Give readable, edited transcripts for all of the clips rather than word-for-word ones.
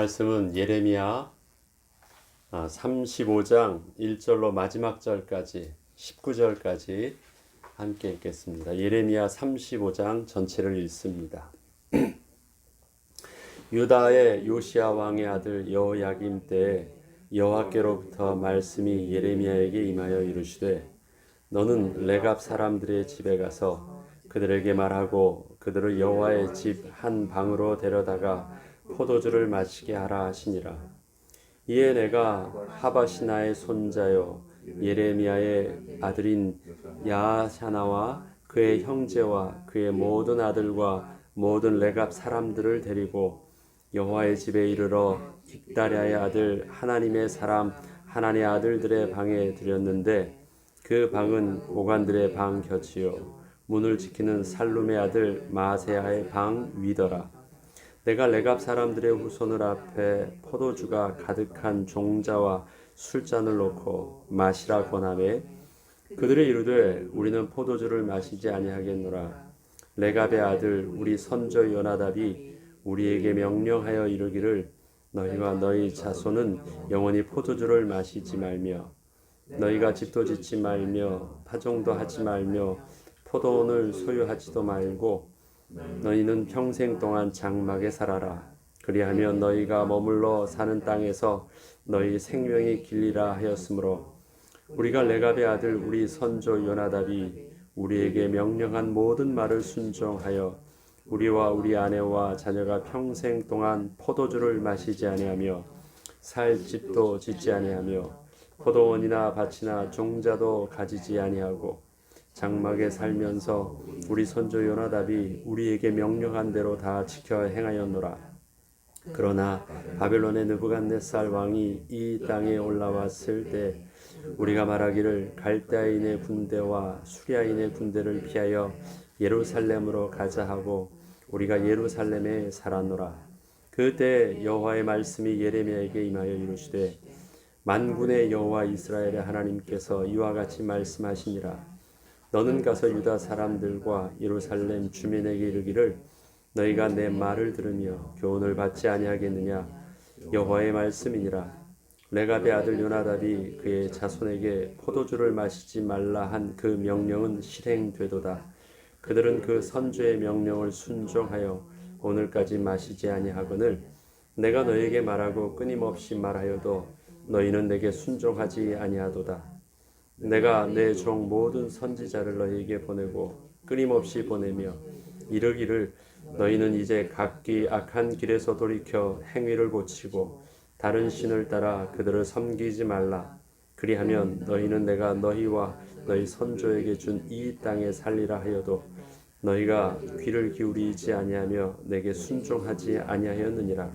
말씀은 예레미야 35장 1절로 마지막 절까지 19절까지 함께 읽겠습니다. 예레미야 35장 전체를 읽습니다. 유다의 요시야 왕의 아들 여호야김 때에 여호와께로부터 말씀이 예레미야에게 임하여 이르시되 너는 레갑 사람들의 집에 가서 그들에게 말하고 그들을 여호와의 집 한 방으로 데려다가 포도주를 마시게 하라 하시니라. 이에 내가 하바시나의 손자요 예레미야의 아들인 야하샤나와 그의 형제와 그의 모든 아들과 모든 레갑 사람들을 데리고 여호와의 집에 이르러 익다랴의 아들 하나님의 사람 하나님의 아들들의 방에 들였는데 그 방은 고관들의 방 곁이요 문을 지키는 살룸의 아들 마세야의 방 위더라. 내가 레갑 사람들의 후손을 앞에 포도주가 가득한 종자와 술잔을 놓고 마시라 권하매 그들이 이르되 우리는 포도주를 마시지 아니하겠노라. 레갑의 아들 우리 선조 요나답이 우리에게 명령하여 이르기를 너희와 너희 자손은 영원히 포도주를 마시지 말며 너희가 집도 짓지 말며 파종도 하지 말며 포도원을 소유하지도 말고 너희는 평생 동안 장막에 살아라. 그리하면 너희가 머물러 사는 땅에서 너희 생명이 길리라 하였으므로 우리가 레갑의 아들 우리 선조 요나답이 우리에게 명령한 모든 말을 순종하여 우리와 우리 아내와 자녀가 평생 동안 포도주를 마시지 아니하며 살 집도 짓지 아니하며 포도원이나 밭이나 종자도 가지지 아니하고 장막에 살면서 우리 선조 요나답이 우리에게 명령한 대로 다 지켜 행하였노라. 그러나 바벨론의 느부갓네살 왕이 이 땅에 올라왔을 때 우리가 말하기를 갈대아인의 군대와 수리아인의 군대를 피하여 예루살렘으로 가자 하고 우리가 예루살렘에 살았노라. 그때 여호와의 말씀이 예레미야에게 임하여 이르시되 만군의 여호와 이스라엘의 하나님께서 이와 같이 말씀하시니라. 너는 가서 유다 사람들과 예루살렘 주민에게 이르기를 너희가 내 말을 들으며 교훈을 받지 아니하겠느냐. 여호와의 말씀이니라. 레갑의 아들 요나답이 그의 자손에게 포도주를 마시지 말라 한 그 명령은 실행되도다. 그들은 그 선주의 명령을 순종하여 오늘까지 마시지 아니하거늘 내가 너희에게 말하고 끊임없이 말하여도 너희는 내게 순종하지 아니하도다. 내가 내 종 모든 선지자를 너희에게 보내고 끊임없이 보내며 이르기를 너희는 이제 각기 악한 길에서 돌이켜 행위를 고치고 다른 신을 따라 그들을 섬기지 말라. 그리하면 너희는 내가 너희와 너희 선조에게 준 이 땅에 살리라 하여도 너희가 귀를 기울이지 아니하며 내게 순종하지 아니하였느니라.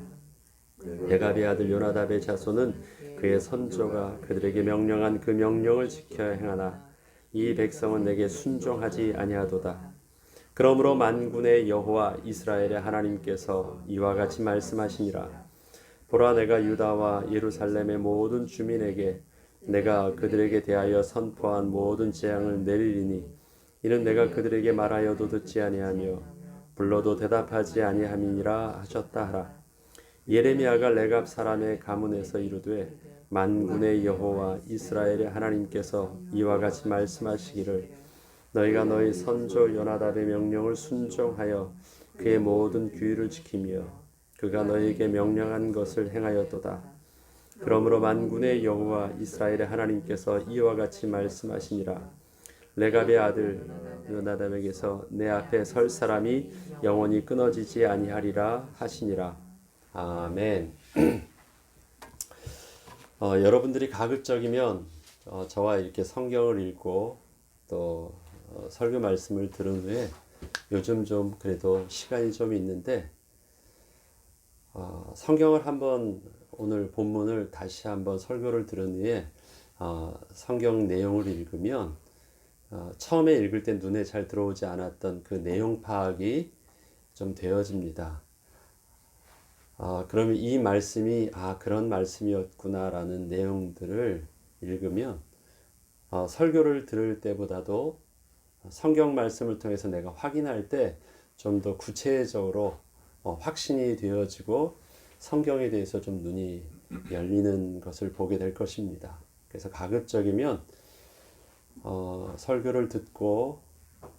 레갑의 아들 요나답의 자손은 그의 선조가 그들에게 명령한 그 명령을 지켜 행하나 이 백성은 내게 순종하지 아니하도다. 그러므로 만군의 여호와 이스라엘의 하나님께서 이와 같이 말씀하시니라. 보라 내가 유다와 예루살렘의 모든 주민에게 내가 그들에게 대하여 선포한 모든 재앙을 내리리니 이는 내가 그들에게 말하여도 듣지 아니하며 불러도 대답하지 아니함이니라 하셨다 하라. 예레미야가 레갑 사람의 가문에서 이르되 만군의 여호와 이스라엘의 하나님께서 이와 같이 말씀하시기를 너희가 너희 선조 요나답의 명령을 순종하여 그의 모든 규율을 지키며 그가 너희에게 명령한 것을 행하였도다. 그러므로 만군의 여호와 이스라엘의 하나님께서 이와 같이 말씀하시니라. 레갑의 아들 요나답에게서 내 앞에 설 사람이 영원히 끊어지지 아니하리라 하시니라. 아멘. 여러분들이 가급적이면 저와 이렇게 성경을 읽고 또 설교 말씀을 들은 후에 요즘 좀 그래도 시간이 좀 있는데 성경을 한번 오늘 본문을 다시 한번 설교를 들은 후에 성경 내용을 읽으면 처음에 읽을 때 눈에 잘 들어오지 않았던 그 내용 파악이 좀 되어집니다. 그러면 이 말씀이 그런 말씀이었구나라는 내용들을 읽으면 설교를 들을 때보다도 성경 말씀을 통해서 내가 확인할 때 좀 더 구체적으로 확신이 되어지고 성경에 대해서 좀 눈이 열리는 것을 보게 될 것입니다. 그래서 가급적이면 설교를 듣고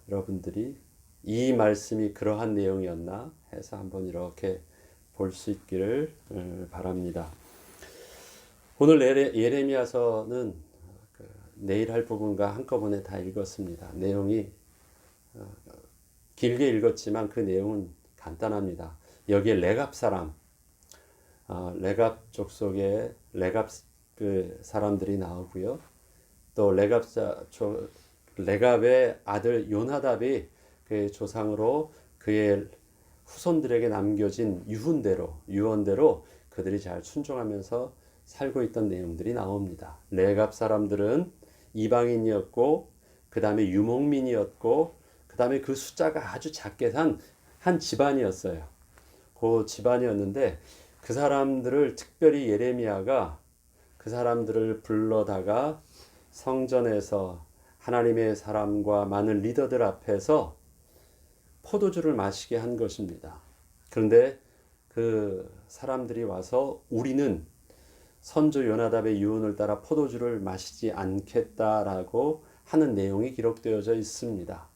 여러분들이 이 말씀이 그러한 내용이었나 해서 한번 이렇게 볼 수 있기를 바랍니다. 오늘 예레미야서는 내일 할 부분과 한꺼번에 다 읽었습니다. 내용이 길게 읽었지만 그 내용은 간단합니다. 여기에 레갑 사람, 레갑 족속의 레갑 그 사람들이 나오고요. 또 레갑의 아들 요나답이 그의 조상으로 그의 후손들에게 남겨진 유언대로 그들이 잘 순종하면서 살고 있던 내용들이 나옵니다. 레갑 사람들은 이방인이었고 그 다음에 유목민이었고 그 다음에 그 숫자가 아주 작게 한 집안이었어요. 그 집안이었는데 그 사람들을 특별히 예레미야가 그 사람들을 불러다가 성전에서 하나님의 사람과 많은 리더들 앞에서 포도주를 마시게 한 것입니다. 그런데 그 사람들이 와서 우리는 선조 요나답의 유언을 따라 포도주를 마시지 않겠다라고 하는 내용이 기록되어져 있습니다.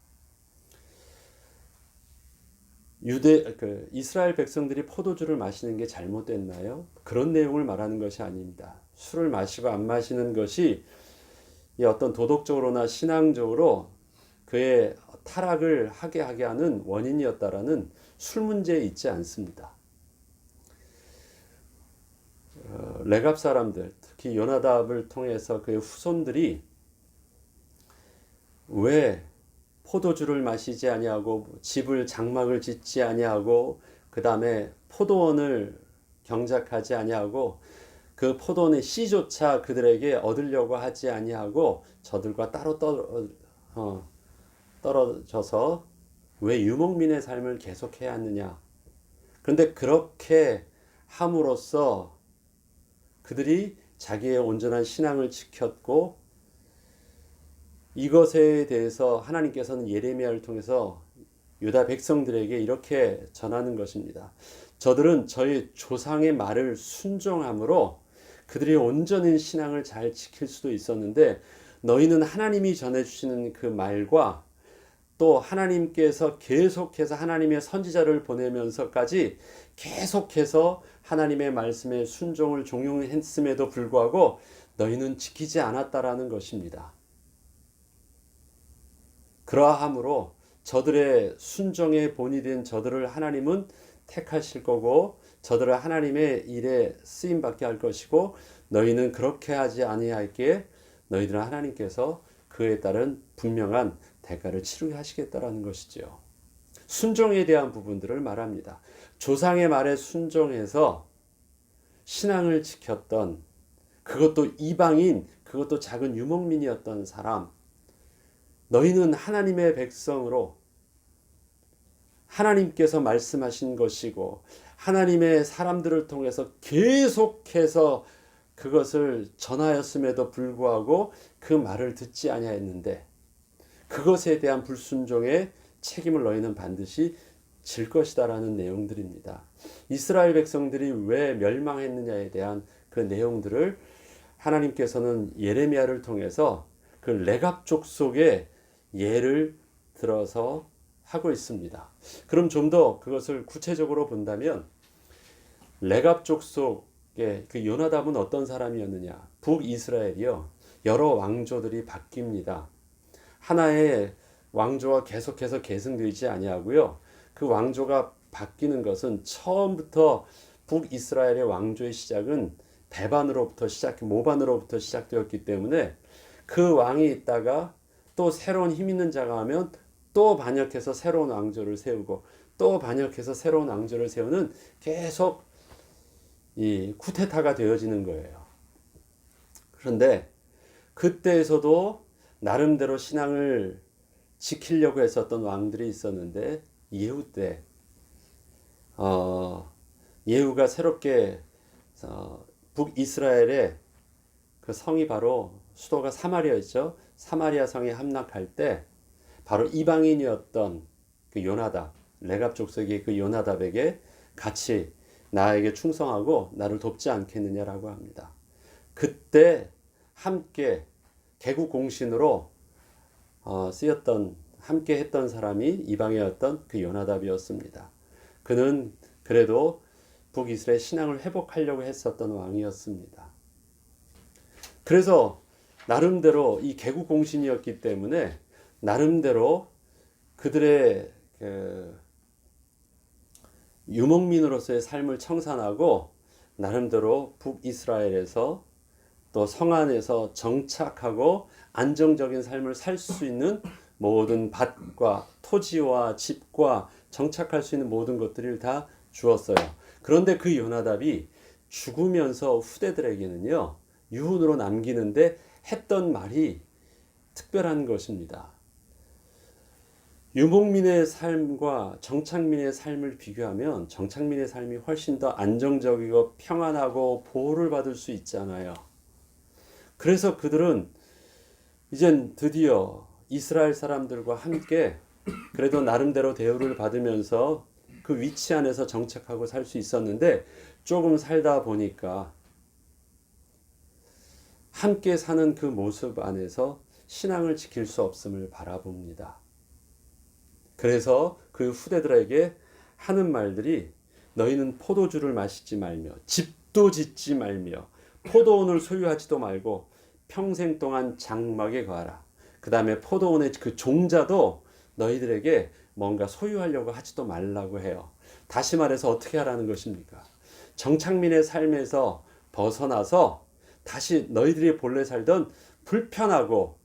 이스라엘 백성들이 포도주를 마시는 게 잘못됐나요? 그런 내용을 말하는 것이 아닙니다. 술을 마시고 안 마시는 것이 어떤 도덕적으로나 신앙적으로 그의 타락을 하게 하는 원인이었다라는 술 문제에 있지 않습니다. 레갑 사람들, 특히 요나답을 통해서 그의 후손들이 왜 포도주를 마시지 아니하고 집을 장막을 짓지 아니하고 그 다음에 포도원을 경작하지 아니하고 그 포도원의 씨조차 그들에게 얻으려고 하지 아니하고 저들과 따로 떨어져서 왜 유목민의 삶을 계속해야 하느냐. 그런데 그렇게 함으로써 그들이 자기의 온전한 신앙을 지켰고 이것에 대해서 하나님께서는 예레미야를 통해서 유다 백성들에게 이렇게 전하는 것입니다. 저들은 저희 조상의 말을 순종함으로 그들이 온전한 신앙을 잘 지킬 수도 있었는데 너희는 하나님이 전해주시는 그 말과 또 하나님께서 계속해서 하나님의 선지자를 보내면서까지 계속해서 하나님의 말씀에 순종을 종용했음에도 불구하고 너희는 지키지 않았다라는 것입니다. 그러함으로 저들의 순종의 본이 된 저들을 하나님은 택하실 거고 저들을 하나님의 일에 쓰임받게 할 것이고 너희는 그렇게 하지 아니할기에 너희들은 하나님께서 그에 따른 분명한 대가를 치르게 하시겠다라는 것이죠. 순종에 대한 부분들을 말합니다. 조상의 말에 순종해서 신앙을 지켰던 그것도 이방인 그것도 작은 유목민이었던 사람 너희는 하나님의 백성으로 하나님께서 말씀하신 것이고 하나님의 사람들을 통해서 계속해서 그것을 전하였음에도 불구하고 그 말을 듣지 아니하였는데 그것에 대한 불순종의 책임을 너희는 반드시 질 것이다라는 내용들입니다. 이스라엘 백성들이 왜 멸망했느냐에 대한 그 내용들을 하나님께서는 예레미야를 통해서 그 레갑 족속의 예를 들어서 하고 있습니다. 그럼 좀 더 그것을 구체적으로 본다면 레갑 족속의 그 요나답은 어떤 사람이었느냐? 북이스라엘이요. 여러 왕조들이 바뀝니다. 하나의 왕조가 계속해서 계승되지 아니하고요. 그 왕조가 바뀌는 것은 처음부터 북이스라엘의 왕조의 시작은 모반으로부터 시작되었기 때문에 그 왕이 있다가 또 새로운 힘 있는 자가 하면 또 반역해서 새로운 왕조를 세우고 또 반역해서 새로운 왕조를 세우는 계속 이 쿠데타가 되어지는 거예요. 그런데 그때에서도 나름대로 신앙을 지키려고 했었던 왕들이 있었는데 예후 때 예후가 새롭게 북이스라엘의 그 성이 바로 수도가 사마리아였죠. 사마리아 성에 함락할 때 바로 이방인이었던 그 요나답, 레갑 족속의 그 요나답에게 같이 나에게 충성하고 나를 돕지 않겠느냐라고 합니다. 그때 함께 개국 공신으로 쓰였던 함께 했던 사람이 이방이었던 그 요나답이었습니다. 그는 그래도 북이스라엘 신앙을 회복하려고 했었던 왕이었습니다. 그래서 나름대로 이 개국 공신이었기 때문에 나름대로 그들의 유목민으로서의 삶을 청산하고 나름대로 북이스라엘에서 또 성안에서 정착하고 안정적인 삶을 살 수 있는 모든 밭과 토지와 집과 정착할 수 있는 모든 것들을 다 주었어요. 그런데 그 요나답이 죽으면서 후대들에게는요, 유훈으로 남기는데 했던 말이 특별한 것입니다. 유목민의 삶과 정착민의 삶을 비교하면 정착민의 삶이 훨씬 더 안정적이고 평안하고 보호를 받을 수 있잖아요. 그래서 그들은 이젠 드디어 이스라엘 사람들과 함께 그래도 나름대로 대우를 받으면서 그 위치 안에서 정착하고 살 수 있었는데 조금 살다 보니까 함께 사는 그 모습 안에서 신앙을 지킬 수 없음을 바라봅니다. 그래서 그 후대들에게 하는 말들이 너희는 포도주를 마시지 말며 집도 짓지 말며 포도원을 소유하지도 말고 평생 동안 장막에 거하라. 그 다음에 포도원의 그 종자도 너희들에게 뭔가 소유하려고 하지도 말라고 해요. 다시 말해서 어떻게 하라는 것입니까? 정착민의 삶에서 벗어나서 다시 너희들이 본래 살던 불편하고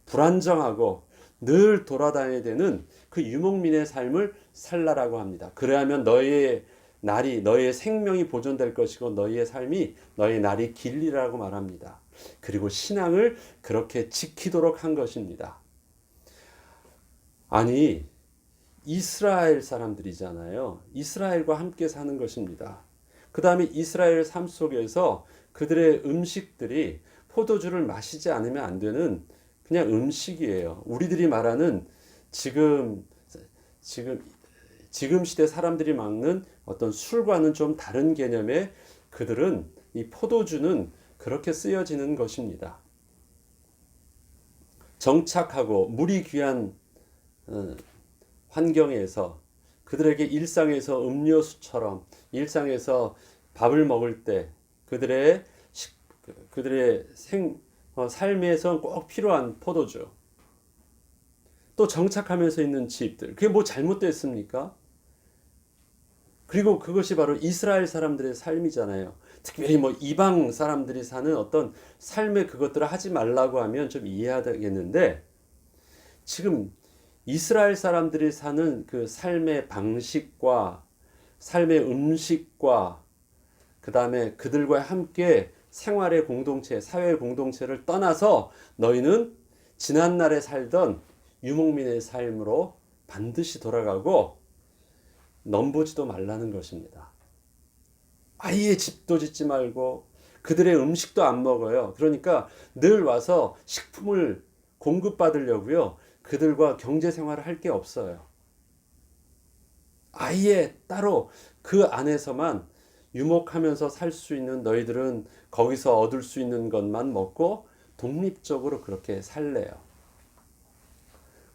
불안정하고 늘 돌아다녀야 되는 그 유목민의 삶을 살라라고 합니다. 그래야면 너희의 날이, 너희의 생명이 보존될 것이고 너희의 삶이, 너희의 날이 길리라고 말합니다. 그리고 신앙을 그렇게 지키도록 한 것입니다. 아니, 이스라엘 사람들이잖아요. 이스라엘과 함께 사는 것입니다. 그 다음에 이스라엘 삶 속에서 그들의 음식들이 포도주를 마시지 않으면 안 되는 그냥 음식이에요. 우리들이 말하는 지금 시대 사람들이 먹는 어떤 술과는 좀 다른 개념의 그들은 이 포도주는 그렇게 쓰여지는 것입니다. 정착하고 물이 귀한 환경에서 그들에게 일상에서 음료수처럼 일상에서 밥을 먹을 때 그들의 삶에서 꼭 필요한 포도주, 또 정착하면서 있는 집들, 그게 뭐 잘못됐습니까? 그리고 그것이 바로 이스라엘 사람들의 삶이잖아요. 특별히 뭐 이방 사람들이 사는 어떤 삶의 그것들을 하지 말라고 하면 좀 이해하겠는데, 지금 이스라엘 사람들이 사는 그 삶의 방식과 삶의 음식과 그 다음에 그들과 함께 생활의 공동체, 사회의 공동체를 떠나서 너희는 지난날에 살던 유목민의 삶으로 반드시 돌아가고 넘보지도 말라는 것입니다. 아예 집도 짓지 말고 그들의 음식도 안 먹어요. 그러니까 늘 와서 식품을 공급받으려고요. 그들과 경제 생활을 할 게 없어요. 아예 따로 그 안에서만 유목하면서 살 수 있는 너희들은 거기서 얻을 수 있는 것만 먹고 독립적으로 그렇게 살래요.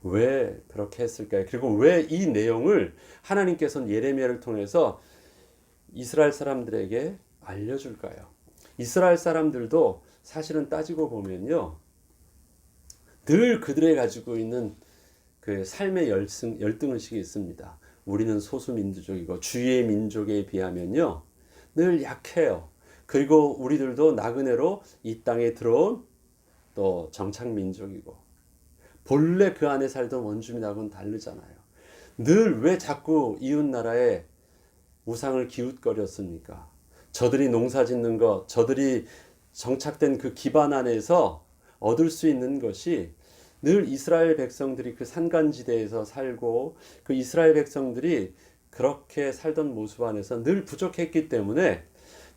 왜 그렇게 했을까요? 그리고 왜 이 내용을 하나님께서는 예레미야를 통해서 이스라엘 사람들에게 알려줄까요? 이스라엘 사람들도 사실은 따지고 보면요, 늘 그들이 가지고 있는 그 삶의 열등의식이 있습니다. 우리는 소수민족이고 주위의 민족에 비하면요 늘 약해요. 그리고 우리들도 나그네로 이 땅에 들어온 또 정착민족이고 본래 그 안에 살던 원주민하고는 다르잖아요. 늘 왜 자꾸 이웃나라에 우상을 기웃거렸습니까? 저들이 농사 짓는 것, 저들이 정착된 그 기반 안에서 얻을 수 있는 것이 늘 이스라엘 백성들이 그 산간지대에서 살고 그 이스라엘 백성들이 그렇게 살던 모습 안에서 늘 부족했기 때문에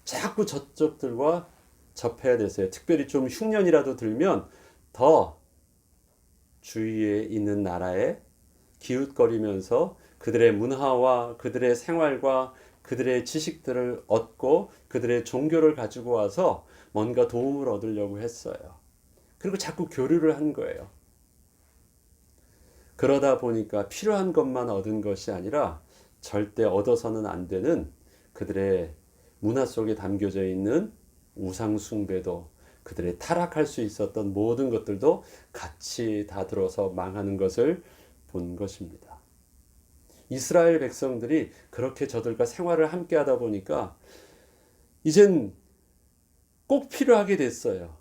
자꾸 저쪽들과 접해야 됐어요. 특별히 좀 흉년이라도 들면 더 주위에 있는 나라에 기웃거리면서 그들의 문화와 그들의 생활과 그들의 지식들을 얻고 그들의 종교를 가지고 와서 뭔가 도움을 얻으려고 했어요. 그리고 자꾸 교류를 한 거예요. 그러다 보니까 필요한 것만 얻은 것이 아니라 절대 얻어서는 안 되는 그들의 문화 속에 담겨져 있는 우상 숭배도, 그들의 타락할 수 있었던 모든 것들도 같이 다 들어서 망하는 것을 본 것입니다. 이스라엘 백성들이 그렇게 저들과 생활을 함께 하다 보니까 이젠 꼭 필요하게 됐어요.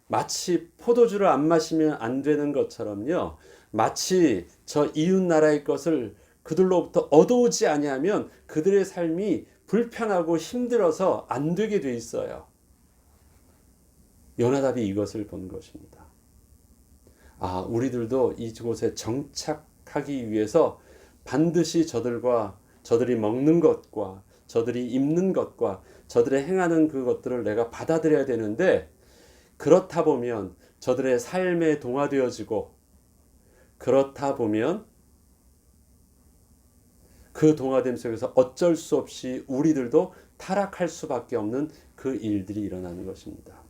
마치 포도주를 안 마시면 안 되는 것처럼요. 마치 저 이웃 나라의 것을 그들로부터 얻어오지 아니하면 그들의 삶이 불편하고 힘들어서 안 되게 돼 있어요. 요나답이 이것을 본 것입니다. 아, 우리들도 이곳에 정착하기 위해서 반드시 저들이 먹는 것과 저들이 입는 것과 저들의 행하는 그것들을 내가 받아들여야 되는데, 그렇다 보면 저들의 삶에 동화되어지고, 그렇다 보면 그 동화됨 속에서 어쩔 수 없이 우리들도 타락할 수밖에 없는 그 일들이 일어나는 것입니다.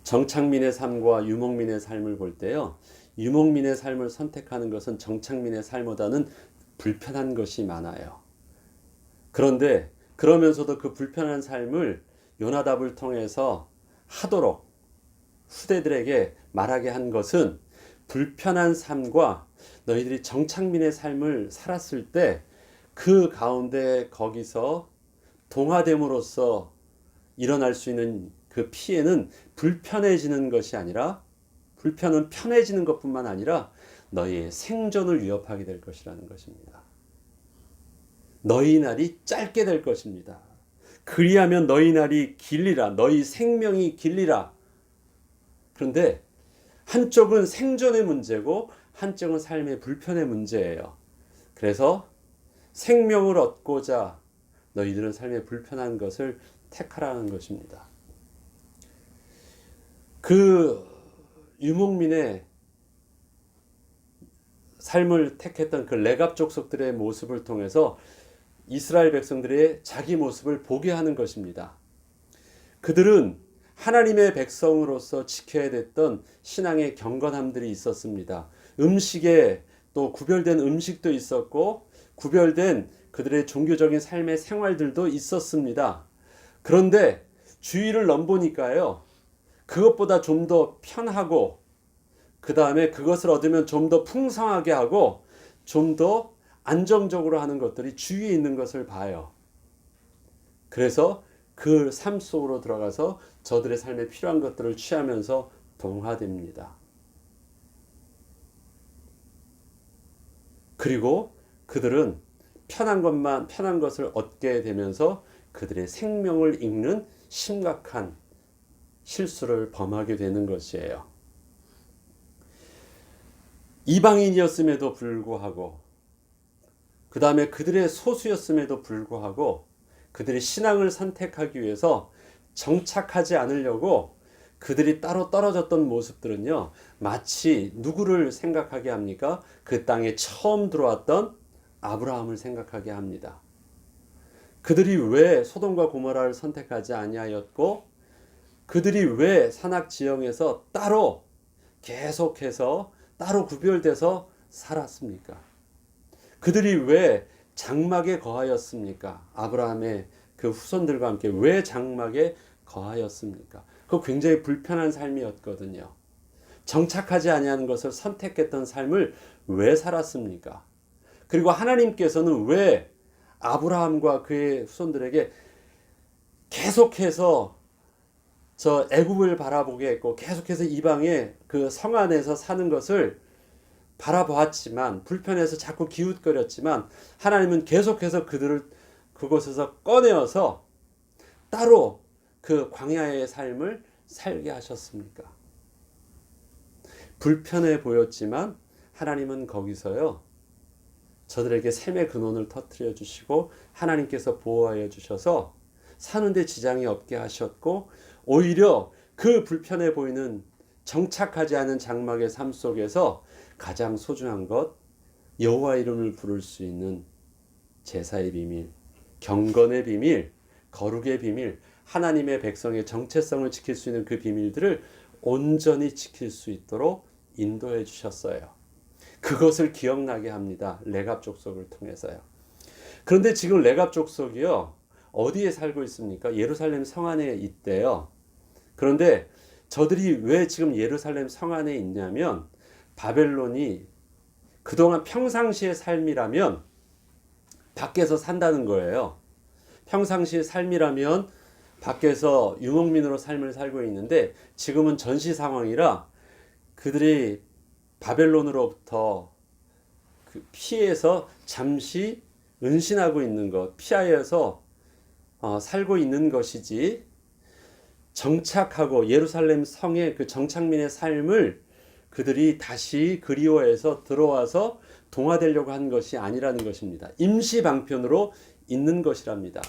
정착민의 삶과 유목민의 삶을 볼 때요, 유목민의 삶을 선택하는 것은 정착민의 삶보다는 불편한 것이 많아요. 그런데 그러면서도 그 불편한 삶을 요나답을 통해서 하도록 후대들에게 말하게 한 것은, 불편한 삶과 너희들이 정착민의 삶을 살았을 때 그 가운데 거기서 동화됨으로써 일어날 수 있는 그 피해는 불편해지는 것이 아니라, 불편은 편해지는 것뿐만 아니라 너희의 생존을 위협하게 될 것이라는 것입니다. 너희 날이 짧게 될 것입니다. 그리하면 너희 날이 길리라. 너희 생명이 길리라. 그런데 한쪽은 생존의 문제고 한쪽은 삶의 불편의 문제예요. 그래서 생명을 얻고자 너희들은 삶의 불편한 것을 택하라는 것입니다. 그 유목민의 삶을 택했던 그 레갑 족속들의 모습을 통해서 이스라엘 백성들의 자기 모습을 보게 하는 것입니다. 그들은 하나님의 백성으로서 지켜야 됐던 신앙의 경건함들이 있었습니다. 음식에 또 구별된 음식도 있었고, 구별된 그들의 종교적인 삶의 생활들도 있었습니다. 그런데 주의를 넘보니까요, 그것보다 좀 더 편하고, 그 다음에 그것을 얻으면 좀 더 풍성하게 하고 좀 더 안정적으로 하는 것들이 주위에 있는 것을 봐요. 그래서 그 삶 속으로 들어가서 저들의 삶에 필요한 것들을 취하면서 동화됩니다. 그리고 그들은 편한 것을 얻게 되면서 그들의 생명을 잃는 심각한 실수를 범하게 되는 것이에요. 이방인이었음에도 불구하고, 그 다음에 그들의 소수였음에도 불구하고 그들의 신앙을 선택하기 위해서 정착하지 않으려고 그들이 따로 떨어졌던 모습들은요, 마치 누구를 생각하게 합니까? 그 땅에 처음 들어왔던 아브라함을 생각하게 합니다. 그들이 왜 소돔과 고모라를 선택하지 아니하였고, 그들이 왜 산악 지형에서 따로 계속해서 따로 구별돼서 살았습니까? 그들이 왜 장막에 거하였습니까? 아브라함의 그 후손들과 함께 왜 장막에 거하였습니까? 그거 굉장히 불편한 삶이었거든요. 정착하지 아니하는 것을 선택했던 삶을 왜 살았습니까? 그리고 하나님께서는 왜 아브라함과 그의 후손들에게 계속해서 저 애굽을 바라보게 했고, 계속해서 이방의 그 성 안에서 사는 것을 바라보았지만, 불편해서 자꾸 기웃거렸지만, 하나님은 계속해서 그들을 그곳에서 꺼내어서 따로 그 광야의 삶을 살게 하셨습니까? 불편해 보였지만 하나님은 거기서요, 저들에게 샘의 근원을 터뜨려 주시고 하나님께서 보호하여 주셔서 사는데 지장이 없게 하셨고, 오히려 그 불편해 보이는 정착하지 않은 장막의 삶 속에서 가장 소중한 것, 여호와 이름을 부를 수 있는 제사의 비밀, 경건의 비밀, 거룩의 비밀, 하나님의 백성의 정체성을 지킬 수 있는 그 비밀들을 온전히 지킬 수 있도록 인도해 주셨어요. 그것을 기억나게 합니다. 레갑 족속을 통해서요. 그런데 지금 레갑 족속이요, 어디에 살고 있습니까? 예루살렘 성 안에 있대요. 그런데 저들이 왜 지금 예루살렘 성 안에 있냐면, 바벨론이 그동안 평상시의 삶이라면 밖에서 산다는 거예요. 평상시의 삶이라면 밖에서 유목민으로 삶을 살고 있는데, 지금은 전시 상황이라 그들이 바벨론으로부터 피해서 잠시 은신하고 있는 것, 피하여서 살고 있는 것이지, 정착하고 예루살렘 성의 그 정착민의 삶을 그들이 다시 그리워해서 들어와서 동화되려고 한 것이 아니라는 것입니다. 임시 방편으로 있는 것이랍니다.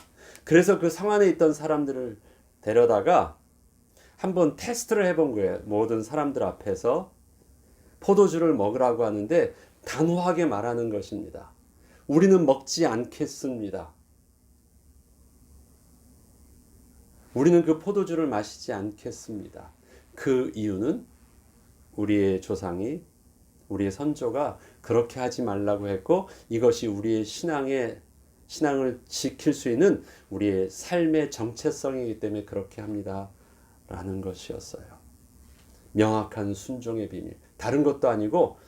그래서 그 성 안에 있던 사람들을 데려다가 한번 테스트를 해본 거예요. 모든 사람들 앞에서 포도주를 먹으라고 하는데 단호하게 말하는 것입니다. 우리는 먹지 않겠습니다. 우리는 그 포도주를 마시지 않겠습니다. 그 이유는 우리의 조상이, 우리의 선조가 그렇게 하지 말라고 했고, 이것이 우리의 신앙을 지킬 수 있는 우리의 삶의 정체성이기 때문에 그렇게 합니다 라는 것이었어요. 명확한 순종의 비밀. 다른 것도 아니고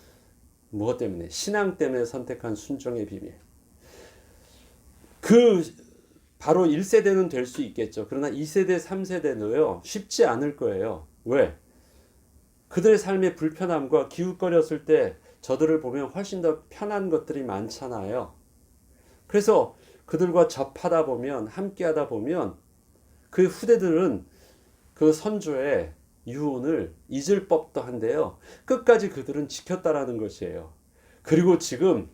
무엇 때문에? 신앙 때문에 선택한 순종의 비밀. 바로 1세대는 될 수 있겠죠. 그러나 2세대, 3세대는요, 쉽지 않을 거예요. 왜? 그들의 삶의 불편함과 기웃거렸을 때 저들을 보면 훨씬 더 편한 것들이 많잖아요. 그래서 그들과 접하다 보면, 함께하다 보면 그 후대들은 그 선조의 유언을 잊을 법도 한데요, 끝까지 그들은 지켰다라는 것이에요. 그리고 지금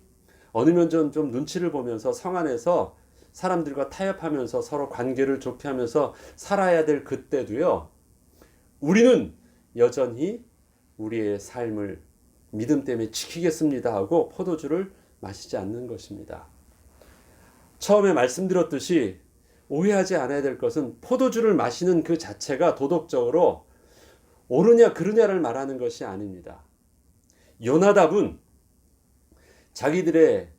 어느 면 좀 눈치를 보면서 성 안에서 사람들과 타협하면서 서로 관계를 좋게 하면서 살아야 될 그때도요, 우리는 여전히 우리의 삶을 믿음 때문에 지키겠습니다 하고 포도주를 마시지 않는 것입니다. 처음에 말씀드렸듯이 오해하지 않아야 될 것은, 포도주를 마시는 그 자체가 도덕적으로 옳으냐 그르냐를 말하는 것이 아닙니다. 요나답은 자기들의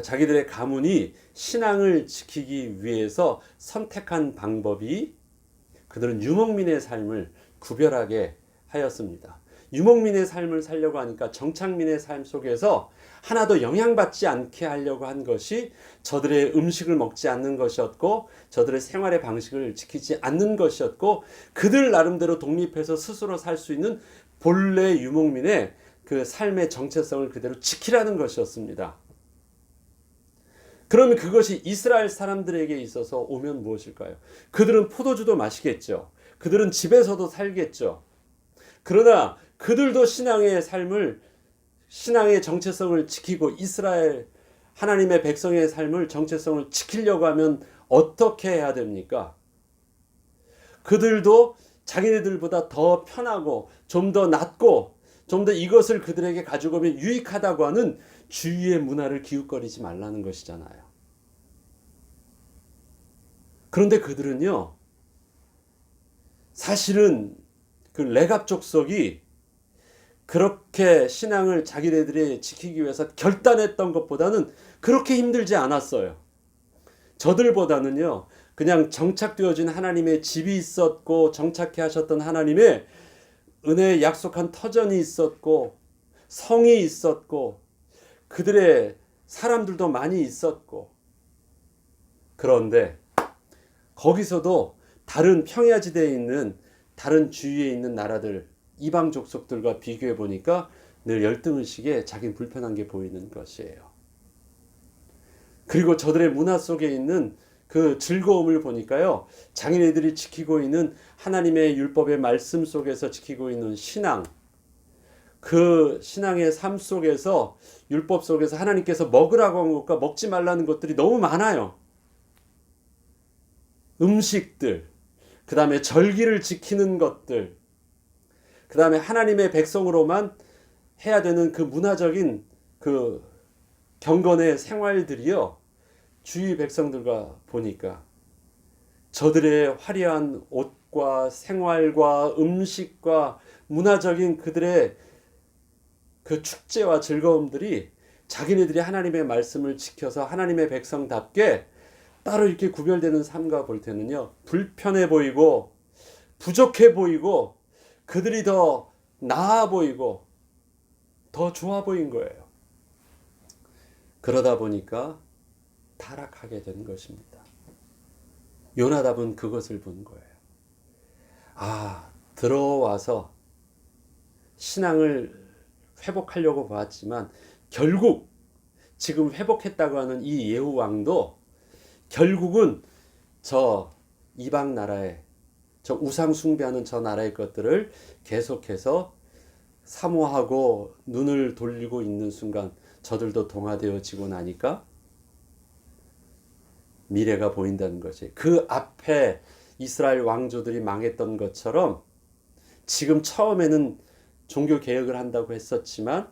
자기들의 가문이 신앙을 지키기 위해서 선택한 방법이, 그들은 유목민의 삶을 구별하게 하였습니다. 유목민의 삶을 살려고 하니까 정착민의 삶 속에서 하나도 영향받지 않게 하려고 한 것이 저들의 음식을 먹지 않는 것이었고, 저들의 생활의 방식을 지키지 않는 것이었고, 그들 나름대로 독립해서 스스로 살 수 있는 본래 유목민의 그 삶의 정체성을 그대로 지키라는 것이었습니다. 그러면 그것이 이스라엘 사람들에게 있어서 오면 무엇일까요? 그들은 포도주도 마시겠죠. 그들은 집에서도 살겠죠. 그러나 그들도 신앙의 삶을, 신앙의 정체성을 지키고 이스라엘 하나님의 백성의 삶을, 정체성을 지키려고 하면 어떻게 해야 됩니까? 그들도 자기네들보다 더 편하고 좀 더 낫고 좀 더 이것을 그들에게 가지고 오면 유익하다고 하는 주위의 문화를 기웃거리지 말라는 것이잖아요. 그런데 그들은요, 사실은 그 레갑 족속이 그렇게 신앙을 자기네들이 지키기 위해서 결단했던 것보다는 그렇게 힘들지 않았어요. 저들보다는요, 그냥 정착되어진 하나님의 집이 있었고, 정착해 하셨던 하나님의 은혜의 약속한 터전이 있었고, 성이 있었고, 그들의 사람들도 많이 있었고, 그런데 거기서도 다른 평야지대에 있는, 다른 주위에 있는 나라들, 이방 족속들과 비교해 보니까 늘 열등의식에 자기는 불편한 게 보이는 것이에요. 그리고 저들의 문화 속에 있는 그 즐거움을 보니까요, 자기네들이 지키고 있는 하나님의 율법의 말씀 속에서 지키고 있는 신앙, 그 신앙의 삶 속에서, 율법 속에서 하나님께서 먹으라고 한 것과 먹지 말라는 것들이 너무 많아요. 음식들, 그 다음에 절기를 지키는 것들, 그 다음에 하나님의 백성으로만 해야 되는 그 문화적인 그 경건의 생활들이요, 주위 백성들과 보니까 저들의 화려한 옷과 생활과 음식과 문화적인 그들의 그 축제와 즐거움들이 자기네들이 하나님의 말씀을 지켜서 하나님의 백성답게 따로 이렇게 구별되는 삶과 볼 때는요, 불편해 보이고 부족해 보이고 그들이 더 나아 보이고 더 좋아 보인 거예요. 그러다 보니까 타락하게 된 것입니다. 요나답은 그것을 본 거예요. 들어와서 신앙을 회복하려고 봤지만 결국 지금 회복했다고 하는 이 예후 왕도 결국은 저 이방 나라의 저 우상 숭배하는 저 나라의 것들을 계속해서 사모하고 눈을 돌리고 있는 순간 저들도 동화되어지고 나니까 미래가 보인다는 것이, 그 앞에 이스라엘 왕조들이 망했던 것처럼 지금 처음에는 종교 개혁을 한다고 했었지만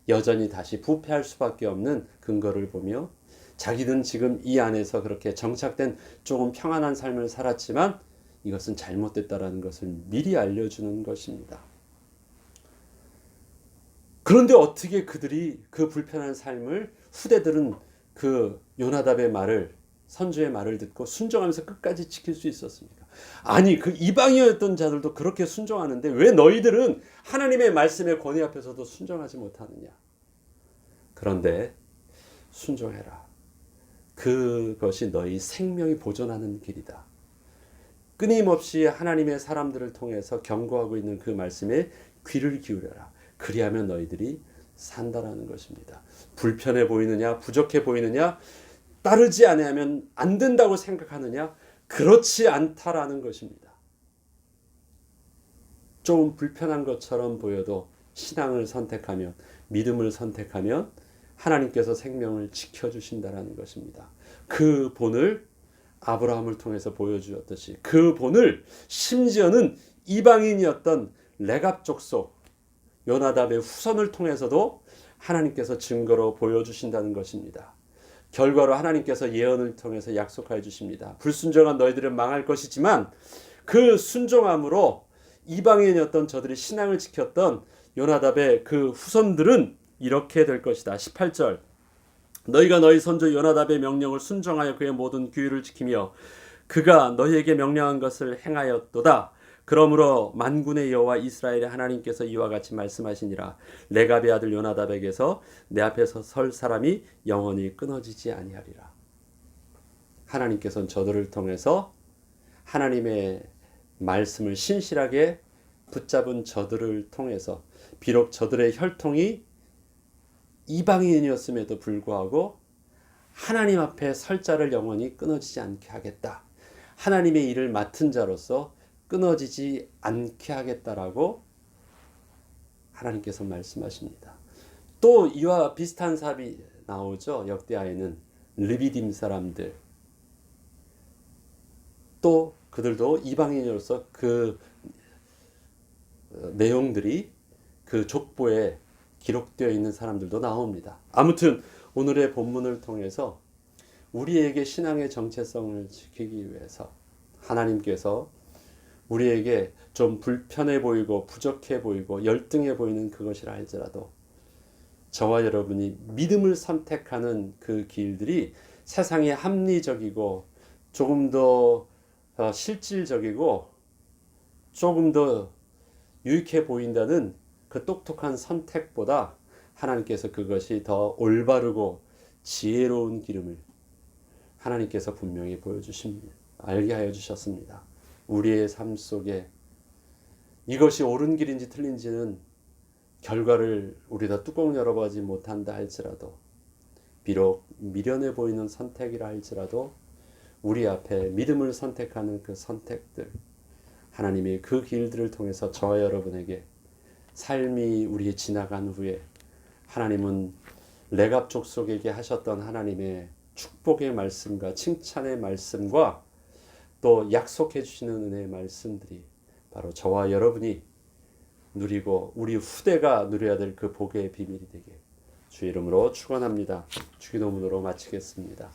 여전히 다시 부패할 수밖에 없는 근거를 보며 자기는 지금 이 안에서 그렇게 정착된 조금 평안한 삶을 살았지만 이것은 잘못됐다라는 것을 미리 알려주는 것입니다. 그런데 어떻게 그들이 그 불편한 삶을 후대들은 그 요나답의 말을, 선주의 말을 듣고 순종하면서 끝까지 지킬 수 있었습니까? 아니, 그 이방이었던 자들도 그렇게 순종하는데 왜 너희들은 하나님의 말씀의 권위 앞에서도 순종하지 못하느냐? 그런데 순종해라. 그것이 너희 생명이 보존하는 길이다. 끊임없이 하나님의 사람들을 통해서 경고하고 있는 그 말씀에 귀를 기울여라. 그리하면 너희들이 산다라는 것입니다. 불편해 보이느냐, 부족해 보이느냐, 따르지 아니하면 안 된다고 생각하느냐, 그렇지 않다라는 것입니다. 좀 불편한 것처럼 보여도 신앙을 선택하면, 믿음을 선택하면 하나님께서 생명을 지켜주신다라는 것입니다. 그 본을 아브라함을 통해서 보여주었듯이 그 본을 심지어는 이방인이었던 레갑 족속 요나답의 후손을 통해서도 하나님께서 증거로 보여주신다는 것입니다. 결과로 하나님께서 예언을 통해서 약속하여 주십니다. 불순종한 너희들은 망할 것이지만 그 순종함으로 이방인이었던 저들이 신앙을 지켰던 요나답의 그 후손들은 이렇게 될 것이다. 18절, 너희가 너희 선조 요나답의 명령을 순종하여 그의 모든 규율을 지키며 그가 너희에게 명령한 것을 행하였도다. 그러므로 만군의 여호와 이스라엘의 하나님께서 이와 같이 말씀하시니라. 레갑의 아들 요나답에게서 내 앞에서 설 사람이 영원히 끊어지지 아니하리라. 하나님께서는 저들을 통해서 하나님의 말씀을 신실하게 붙잡은 저들을 통해서 비록 저들의 혈통이 이방인이었음에도 불구하고 하나님 앞에 설 자를 영원히 끊어지지 않게 하겠다. 하나님의 일을 맡은 자로서 끊어지지 않게 하겠다라고 하나님께서 말씀하십니다. 또 이와 비슷한 사람이 나오죠. 역대하에는 르비딤 사람들, 또 그들도 이방인으로서 그 내용들이 그 족보에 기록되어 있는 사람들도 나옵니다. 아무튼 오늘의 본문을 통해서 우리에게 신앙의 정체성을 지키기 위해서 하나님께서 우리에게 좀 불편해 보이고 부족해 보이고 열등해 보이는 그것이라 할지라도 저와 여러분이 믿음을 선택하는 그 길들이 세상에 합리적이고 조금 더 실질적이고 조금 더 유익해 보인다는 그 똑똑한 선택보다 하나님께서 그것이 더 올바르고 지혜로운 길임을 하나님께서 분명히 보여주십니다. 알게 하여 주셨습니다. 우리의 삶 속에 이것이 옳은 길인지 틀린지는 결과를 우리가 뚜껑 열어보지 못한다 할지라도, 비록 미련해 보이는 선택이라 할지라도 우리 앞에 믿음을 선택하는 그 선택들, 하나님의 그 길들을 통해서 저와 여러분에게 삶이 우리 지나간 후에 하나님은 레갑 족속에게 하셨던 하나님의 축복의 말씀과 칭찬의 말씀과 또 약속해 주시는 은혜의 말씀들이 바로 저와 여러분이 누리고 우리 후대가 누려야 될 그 복의 비밀이 되게 주 이름으로 축원합니다. 주기도문으로 마치겠습니다.